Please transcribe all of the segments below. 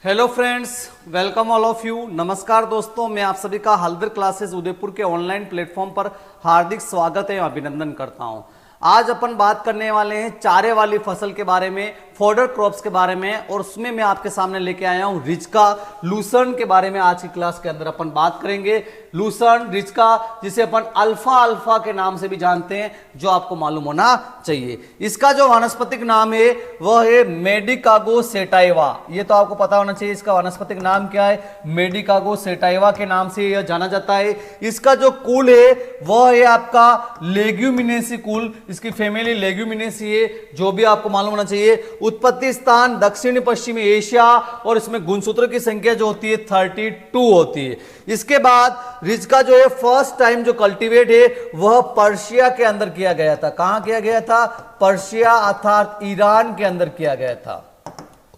Hello friends, welcome all of you. नमस्कार दोस्तों, मैं आप सभी का हल्दर क्लासेस उदयपुर के ऑनलाइन प्लेटफॉर्म पर हार्दिक स्वागत है, अभिनंदन करता हूं। आज अपन बात करने वाले हैं चारे वाली फसल के बारे में, फॉडर क्रॉप्स के बारे में, और उसमें मैं आपके सामने लेके आया हूं रिजका, लूसर्न के बारे में। आज की क्लास के अंदर अपन बात करेंगे लूसर्न, रिजका, जिसे अपन अल्फा अल्फा के नाम से भी जानते हैं, जो आपको मालूम होना चाहिए। इसका जो वानस्पतिक नाम है वह है मेडिकागो सेटाइवा। ये तो आपको पता होना चाहिए, इसका वानस्पतिक नाम क्या है। मेडिकागो सेटाइवा के नाम से यह जाना जाता है। इसका जो कुल है वह है आपका लेग्यूमिनेसी कुल, इसकी फैमिली लेग्यूमिनेसी है, जो भी आपको मालूम होना चाहिए। उत्पत्ति स्थान दक्षिण पश्चिमी एशिया, और इसमें गुणसूत्र की संख्या जो होती है 32 होती है। इसके बाद रिजका जो है फर्स्ट टाइम जो कल्टीवेट है वह पर्शिया के अंदर किया गया था। कहां किया गया था? पर्शिया अर्थात ईरान के अंदर किया गया था।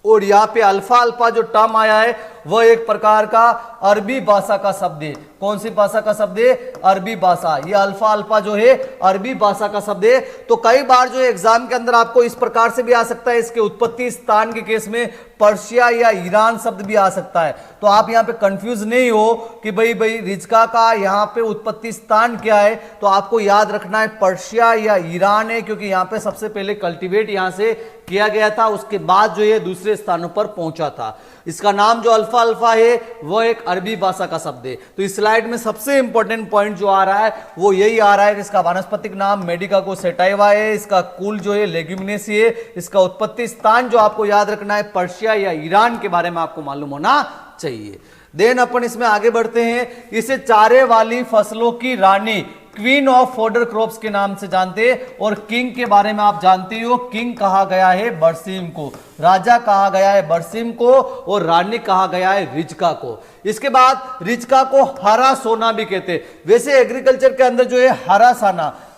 और यहां पे अल्फा अल्फा जो टर्म आया है वह एक प्रकार का अरबी भाषा का शब्द है। कौन सी भाषा का शब्द है? अरबी भाषा। ये अल्फा अल्फा जो है अरबी भाषा का शब्द है। तो कई बार जो एग्जाम के अंदर आपको इस प्रकार से भी आ सकता है, इसके उत्पत्ति स्थान के केस में पर्शिया या ईरान शब्द भी आ सकता है। तो आप यहां पे कंफ्यूज नहीं हो कि भाई रिजका का यहां पे उत्पत्ति स्थान क्या है। तो आपको याद रखना है पर्शिया या ईरान है, क्योंकि यहां पे सबसे पहले कल्टीवेट यहां से किया गया था, उसके बाद जो ये दूसरे स्थानों पर पहुंचा था। इसका नाम जो अल्फा अल्फा है वह एक अरबी भाषा का शब्द है। तो इस स्लाइड में सबसे इंपॉर्टेंट पॉइंट जो आ रहा है वो यही आ रहा है। इसका वानस्पतिक नाम मेडिकागो सेटाइवा है, इसका कुल जो है लेग्यूमिनेसी है, इसका उत्पत्ति स्थान जो आपको याद रखना है पर्शिया या ईरान के बारे में आपको मालूम होना चाहिए। देन अपन इसमें आगे बढ़ते हैं। इसे चारे वाली फसलों की रानी, क्वीन ऑफ फॉडर क्रॉप्स के नाम से जानते हैं। और किंग के बारे में आप जानते हो, किंग कहा गया है बरसीम को, राजा कहा गया है बरसीम को, और रानी कहा गया है रिजका को। इसके बाद रिजका को हरा सोना भी कहते हैं। वैसे एग्रीकल्चर के अंदर जो है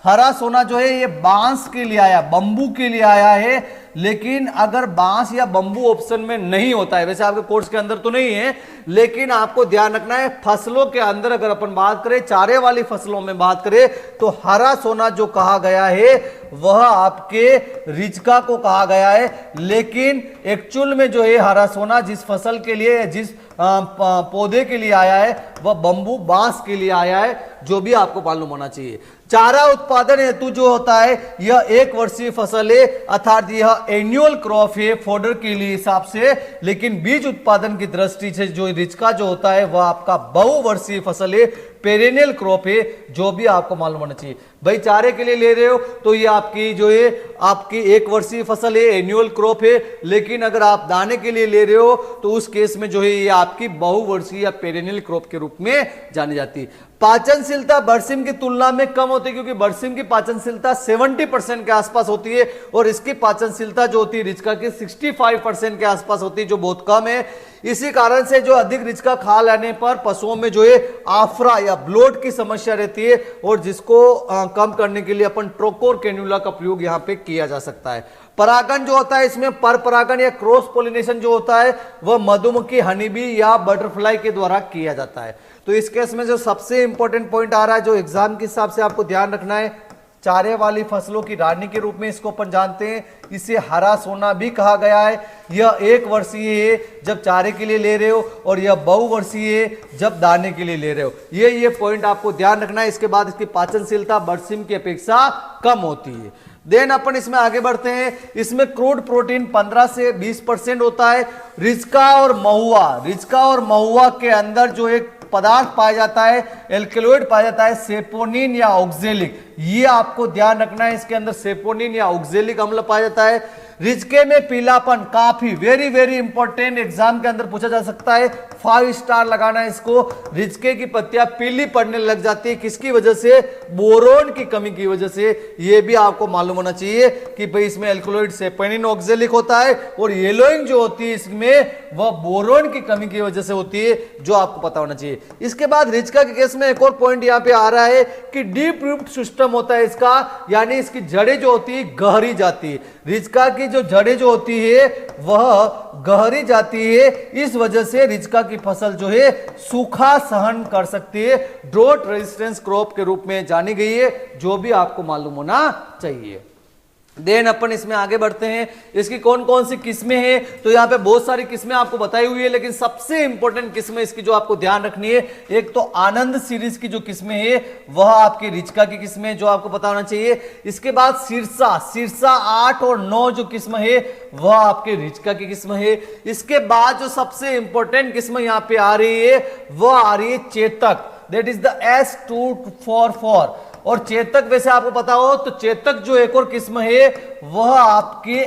हरा सोना जो है ये बांस के लिए आया, बंबू के लिए आया है। लेकिन अगर बांस या बंबू ऑप्शन में नहीं होता है, वैसे आपके कोर्स के अंदर तो नहीं है, लेकिन आपको ध्यान रखना है फसलों के अंदर अगर अपन बात करें, चारे वाली फसलों में बात करें, तो हरा सोना जो कहा गया है वह आपके रिजका को कहा गया है। लेकिन एक्चुअल में जो है हरा सोना जिस फसल के लिए, जिस पौधे के लिए आया है वह बंबू बांस के लिए आया है, जो भी आपको मालूम होना चाहिए। चारा उत्पादन हेतु जो होता है यह एक वर्षीय फसल है, अर्थात यह एनुअल क्रॉप है फॉडर के लिए हिसाब से। लेकिन बीज उत्पादन की दृष्टि से जो रिजका जो होता है वह आपका बहुवर्षीय फसल है, पेरेनियल क्रॉप है, जो भी आपको मालूम होना चाहिए। भाई चारे के लिए ले रहे हो तो ये आपकी जो है आपकी एक वर्षीय फसल है, एनुअल क्रॉप है। लेकिन अगर आप दाने के लिए ले रहे हो तो उस केस में जो है ये आपकी बहुवर्षीय या पेरेनियल क्रॉप के रूप में जानी जाती है। पाचनशीलता बरसीम की तुलना में कम होती है, क्योंकि बरसीम की पाचनशीलता 70% के आसपास होती है, और इसकी पाचनशीलता जो होती है रिजका की 65% के आसपास होती है, जो बहुत कम है। इसी कारण से जो अधिक रिजका खा लेने पर पशुओं में जो है आफरा या ब्लोट की समस्या रहती है, और जिसको कम करने के लिए अपन ट्रोकोर कैन्युला का प्रयोग यहां पे किया जा सकता है। परागन जो होता है इसमें पर परागन या क्रॉस पोलिनेशन जो होता है वह मधुमक्खी, हनीबी या बटरफ्लाई के द्वारा किया जाता है। तो इस केस में जो सबसे इंपॉर्टेंट पॉइंट आ रहा है, जो एग्जाम के हिसाब से आपको ध्यान रखना है, चारे वाली फसलों की रानी के रूप में इसको अपन जानते हैं। इसे हरा सोना भी कहा गया है। यह एक वर्षीय है जब चारे के लिए ले रहे हो, और यह बहुवर्षीय है जब दाने के लिए ले रहे हो। ये पॉइंट आपको ध्यान रखना है। इसके बाद इसकी पाचनशीलता बरसीम की अपेक्षा कम होती है। देन अपन इसमें आगे बढ़ते हैं। इसमें क्रूड प्रोटीन 15 से 20% होता है। रिजका और महुआ के अंदर जो एक पदार्थ पाया जाता है, एल्कलॉइड पाया जाता है, सेपोनिन या ऑक्जेलिक। ये आपको ध्यान रखना है, इसके अंदर सेपोनिन या ऑक्जेलिक अम्ल पाया जाता है। रिजके में पीलापन काफी वेरी इंपॉर्टेंट, एग्जाम के अंदर पूछा जा सकता है, 5 स्टार लगाना है इसको। रिजके की पत्तियां पीली पड़ने लग जाती है, किसकी वजह से? बोरोन की कमी की वजह से। यह भी आपको मालूम होना चाहिए कि भाई इसमें एल्कलॉइड सेपोनिन ऑक्जेलिक होता है, और येलोइंग जो होती है इसमें वह बोरोन की कमी की वजह से होती है, जो आपको पता होना चाहिए। इसके बाद रिजका के केस में एक और पॉइंट यहां पे आ रहा है कि डीप रूट सिस्टम होता है इसका, यानी इसकी जड़ें जो होती है गहरी जाती है। रिजका की जो जड़ें जो होती है वह गहरी जाती है, इस वजह से रिजका की फसल जो है सूखा सहन कर सकती है, ड्रॉट रेजिस्टेंस क्रॉप के रूप में जानी गई है, जो भी आपको मालूम होना चाहिए। देन अपन इसमें आगे बढ़ते हैं, इसकी कौन कौन सी किस्में हैं। तो यहाँ पे बहुत सारी किस्में आपको बताई हुई है, लेकिन सबसे इंपॉर्टेंट किस्में इसकी जो आपको ध्यान रखनी है, एक तो आनंद सीरीज की जो किस्में है वह आपकी रिचका की किस्में जो आपको पता होना चाहिए। इसके बाद सिरसा 8 और 9 जो किस्म है वह आपके रिचका की किस्म है। इसके बाद जो सबसे इंपॉर्टेंट किस्म यहाँ पे आ रही है वह आ रही है Chetak, that is the S244। और चेतक वैसे आपको पता हो तो चेतक जो एक और किस्म है वह आपके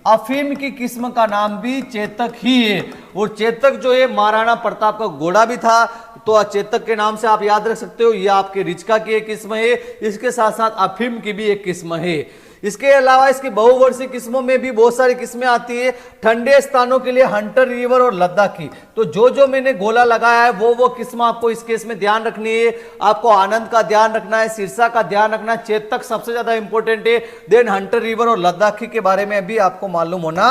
अफीम की किस्म का नाम भी चेतक ही है। और चेतक जो है महाराणा प्रताप का घोड़ा भी था, तो चेतक के नाम से आप याद रख सकते हो। यह आपके रिचका की एक किस्म है, इसके साथ साथ अफीम की भी एक किस्म है। इसके अलावा इसकी बहुवर्षीय किस्मों में भी बहुत सारी किस्में आती है। ठंडे स्थानों के लिए हंटर रिवर और लद्दाखी, तो जो मैंने गोला लगाया है वो किस्म आपको इस केस में ध्यान रखनी है। आपको आनंद का ध्यान रखना है, सिरसा का ध्यान रखना है, चेतक सबसे ज्यादा इंपॉर्टेंट है। देन हंटर रिवर और लद्दाखी के बारे में भी आपको मालूम होना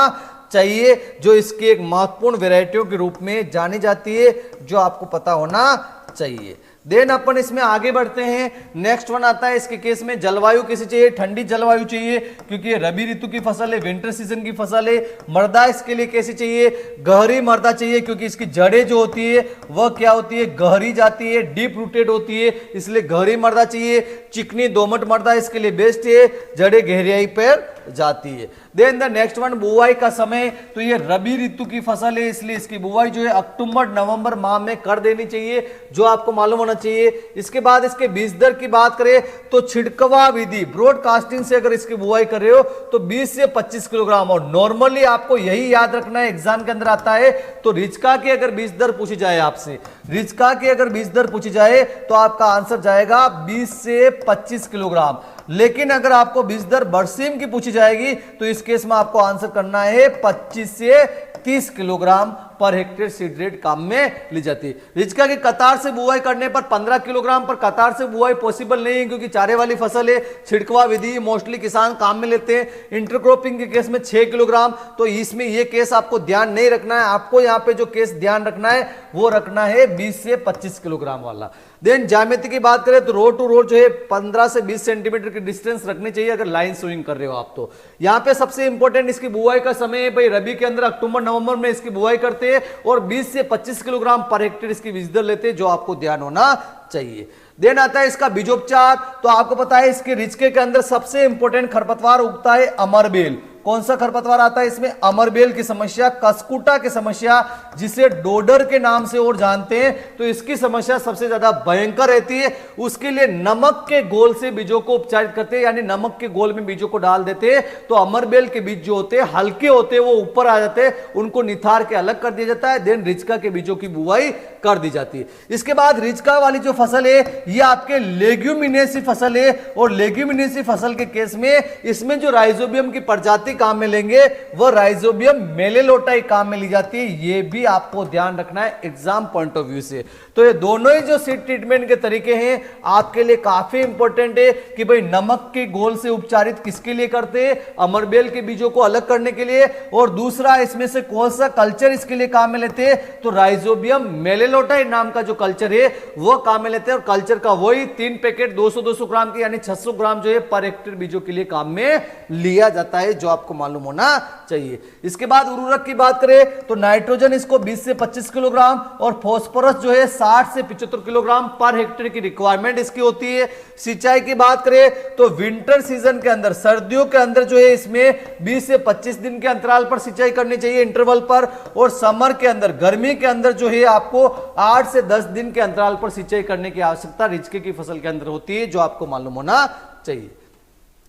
चाहिए, जो इसकी एक महत्वपूर्ण वैरायटियों के रूप में जानी जाती है, जो आपको पता होना चाहिए। देन अपन इसमें आगे बढ़ते हैं। नेक्स्ट वन आता है, इसके केस में जलवायु कैसी चाहिए, ठंडी जलवायु चाहिए क्योंकि ये रबी ऋतु की फसल है, विंटर सीजन की फसल है। मृदा इसके लिए कैसी चाहिए, गहरी मृदा चाहिए क्योंकि इसकी जड़ें जो होती है वह क्या होती है, गहरी जाती है, डीप रूटेड होती है, इसलिए गहरी मृदा चाहिए। चिकनी दोमट मृदा इसके लिए बेस्ट है, जड़ें गहराई पर जाती है। देन द नेक्स्ट वन, बुआई का समय, तो ये रबी ऋतु की फसल है, इसलिए इसकी बुआई जो है अक्टूबर नवंबर माह में कर देनी चाहिए, जो आपको मालूम होना चाहिए। इसके बाद इसके बीज दर की बात करें तो छिड़कवा विधि ब्रॉडकास्टिंग से अगर इसकी बुआई कर रहे हो तो 20 से 25 किलोग्राम। और नॉर्मली आपको यही याद रखना है, एग्जाम के अंदर आता है। तो रिचका की अगर बीज दर पूछी जाए आपसे, रिचका की अगर बीज दर पूछी जाए तो आपका आंसर जाएगा 20 से 25 किलोग्राम। लेकिन अगर आपको बीज दर बरसीम की पूछी जाएगी तो इस केस में आपको आंसर करना है 25 से 30 kilogram per hectare seed rate काम में ली जाती है। रिचका की कतार से बुआई करने पर 15 किलोग्राम पर कतार से बुआई पॉसिबल नहीं है क्योंकि चारे वाली फसल है। छिड़कवा विधि मोस्टली किसान काम में लेते हैं। इंटरक्रॉपिंग के केस में 6 किलोग्राम, तो इसमें यह केस आपको ध्यान नहीं रखना है। आपको यहां पे जो केस ध्यान रखना है वो रखना है 20 से 25 किलोग्राम वाला। देन ज्यामिति की बात करें तो रोड टू रोड जो है 15 से 20 सेंटीमीटर की डिस्टेंस रखनी चाहिए अगर लाइन सोइंग कर रहे हो आप। तो यहां पे सबसे इंपॉर्टेंट इसकी बुआई का समय है भाई, रबी के अंदर अक्टूबर नवंबर में इसकी बुआई करते हैं और 20 से 25 किलोग्राम पर हेक्टेयर इसकी बीज दर लेते हैं, जो आपको ध्यान होना चाहिए। देन आता है इसका बीजोपचार, तो आपको पता है इसके रिचके के अंदर सबसे इंपॉर्टेंट खरपतवार उगता है अमरबेल। कौन सा खरपतवार आता है इसमें, अमरबेल की समस्या, कस्कुटा की समस्या, जिसे डोडर के नाम से और जानते हैं। तो इसकी समस्या सबसे ज्यादा भयंकर रहती है। उसके लिए नमक के घोल से बीजों को उपचारित करते हैं, यानी नमक के घोल में बीजों को डाल देते हैं। तो अमरबेल के बीज जो होते हैं हल्के होते हैं, वो ऊपर आ जाते हैं, उनको निथार के अलग कर दिया जाता है। देन रिचका के बीजों की बुआई कर दी जाती है। इसके बाद रिचका वाली जो फसल है ये आपके लेग्यूमिनेसी फसल है, और लेग्यूमिनेसी फसल के केस में इसमें जो राइजोबियम की प्रजाति काम में लेंगे वो राइजोबियम मेलेलोटाई काम में ली जाती है। ये भी आपको ध्यान रखना है एग्जाम पॉइंट ऑफ व्यू से। तो ये दोनों ही जो सीड ट्रीटमेंट के तरीके हैं आपके लिए काफी इंपॉर्टेंट है कि भाई नमक के घोल से उपचारित किसके लिए करते हैं, अमरबेल के बीजों को अलग करने के लिए, और दूसरा इसमें से कौन सा कल्चर इसके लिए काम में लेते हैं, तो राइजोबियम मेलेलोटाई नाम का जो कल्चर है वो काम में लेते हैं। और कल्चर का वही 3 पैकेट 200-200 ग्राम के यानी 600 ग्राम जो है पर हेक्टेयर बीजों के लिए काम में लिया जाता है, जो आपको मालूम होना चाहिए। इसके बाद उर्वरक की बात करें तो नाइट्रोजन इसको 20 से 25 किलोग्राम और फास्फोरस जो है 60 से 75 किलोग्राम पर हेक्टेयर की रिक्वायरमेंट इसकी होती है। सिंचाई की बात करें तो विंटर सीजन के अंदर, सर्दियों के अंदर जो है इसमें 20 से 25 दिन के अंतराल पर सिंचाई करनी चाहिए इंटरवल पर, और समर के अंदर, गर्मी के अंदर जो है आपको 8 से 10 दिन के अंतराल पर सिंचाई करने की आवश्यकता रिचके की फसल के अंदर होती है, जो आपको मालूम होना चाहिए।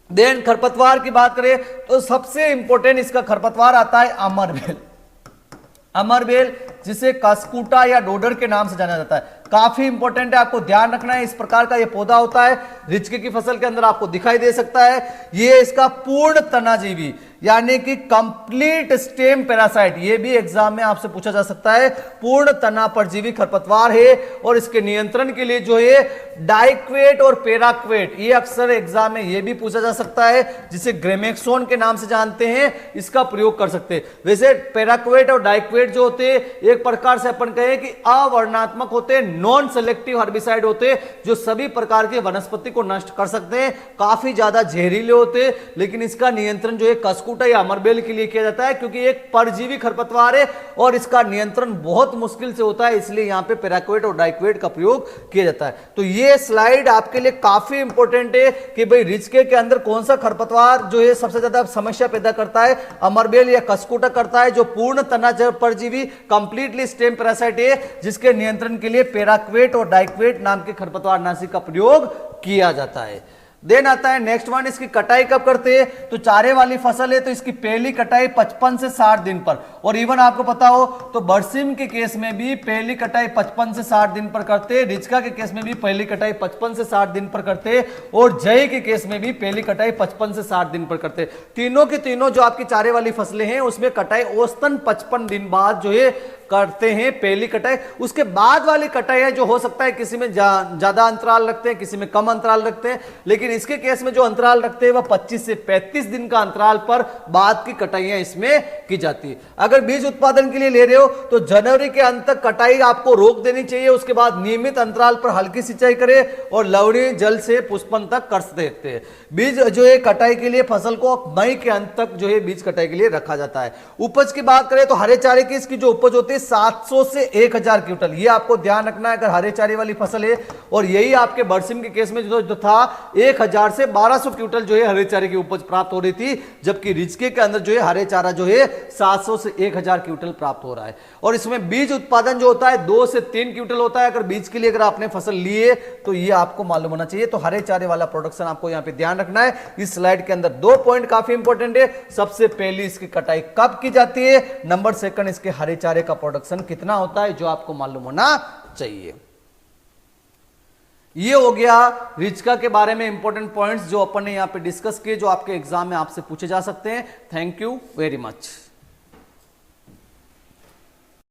देन खरपतवार की बात करें तो सबसे इंपॉर्टेंट इसका खरपतवार आता है अमरबेल। अमरबेल जिसे कस्कुटा या डोडर के नाम से जाना जाता है, काफी इंपॉर्टेंट है, आपको ध्यान रखना है। इस प्रकार का ये पौधा होता है, रिचके की फसल के अंदर आपको दिखाई दे सकता है। ये इसका पूर्ण तनाजीवी यानी कि कंप्लीट स्टेम पैरासाइट, ये भी एग्जाम में आपसे पूछा जा सकता है। पूर्ण तना परजीवी खरपतवार है और इसके नियंत्रण के लिए जो है डाइक्वेट और पेराक्वेट, ये अक्सर एग्जाम में ये भी पूछा जा सकता है, जिसे ग्रेमेक्सोन के नाम से जानते हैं, इसका प्रयोग कर सकते हैं। वैसे पेराक्वेट और डाइक्वेट जो होते हैं एक प्रकार से अपन कहें कि अवर्णनात्मक होते हैं, नॉन सेलेक्टिव हर्बिसाइड होते हैं, जो सभी प्रकार के वनस्पति को नष्ट कर सकते हैं, काफी ज्यादा जहरीले होते हैं, लेकिन इसका नियंत्रण जो है कस्कुटा या अमरबेल के लिए किया जाता है, क्योंकि एक परजीवी खरपतवार है और इसका नियंत्रण बहुत मुश्किल से होता है, इसलिए यहां पे पेराक्वेट और डाइक्वेट का प्रयोग किया जाता है। तो ये स्लाइड आपके लिए काफी इंपॉर्टेंट है कि भाई रिचके के अंदर कौन सा खरपतवार जो है सबसे ज्यादा समस्या पैदा करता है, अमरबेल या कस्कुटा करता है, जो पूर्ण तना परजीवी कंप्लीटली स्टेम पैरासाइट है, जिसके नियंत्रण के लिए पेराक्वेट और डाइक्वेट नाम के खरपतवार नाशी का प्रयोग किया जाता है। देन आता है नेक्स्ट वन, इसकी कटाई कब करते हैं? तो चारे वाली फसल है तो इसकी पहली कटाई 55 से 60 दिन पर, और इवन आपको पता हो तो बरसिम के केस में भी पहली कटाई 55 से 60 दिन पर करते हैं, रिचका के केस में भी पहली कटाई 55 से 60 दिन पर करते हैं, और जय के केस में भी पहली कटाई 55 से 60 दिन पर करते हैं। तीनों के तीनों जो आपकी चारे वाली फसलें हैं उसमें कटाई औसतन 55 दिन बाद जो है करते हैं पहली कटाई। उसके बाद वाली कटाई है जो हो सकता है किसी में ज्यादा अंतराल रखते हैं, किसी में कम अंतराल रखते हैं, लेकिन इसके केस में जो अंतराल रखते हैं वह 25 से 35 दिन का अंतराल पर बाद की कटाइयां इसमें की जाती है। अगर बीज उत्पादन के लिए ले रहे हो तो जनवरी के अंत तक कटाई आपको रोक देनी चाहिए, उसके बाद नियमित अंतराल पर हल्की सिंचाई करें और लवणीय जल से पुष्पन तक कर सकते हैं। बीज जो है कटाई के लिए फसल को मई के अंत तक जो है बीज कटाई के लिए रखा जाता है। उपज की बात करें तो हरे चारे की इसकी जो उपज होती है 700 से 1000 क्विंटल, ये आपको ध्यान रखना है अगर हरे चारे वाली फसल है, और यही आपके बरसिम के केस में जो था 1000 से 1200 क्विंटल जो है हरे चारे की उपज प्राप्त हो रही थी, जबकि रिचके के अंदर जो है हरे चारा जो है 700 से 1000 क्विंटल प्राप्त हो रहा है। और इसमें बीज उत्पादन जो होता है 2 से 3 क्विंटल होता है। अगर बीज के लिए अगर आपने फसल ली है तो ये आपको मालूम होना चाहिए। तो हरे चारे वाला प्रोडक्शन आपको यहां पे ध्यान रखना है। इस स्लाइड के अंदर 2 पॉइंट काफी इंपॉर्टेंट है। सबसे पहली इसकी कटाई कब की जाती है, नंबर सेकंड इसके हरे चारे का प्रोडक्शन कितना होता है, जो आपको मालूम होना चाहिए। ये हो गया रिचका के बारे में इंपॉर्टेंट पॉइंट्स जो अपन ने यहां पे डिस्कस किए, जो आपके एग्जाम में आपसे पूछे जा सकते हैं। Thank you very much.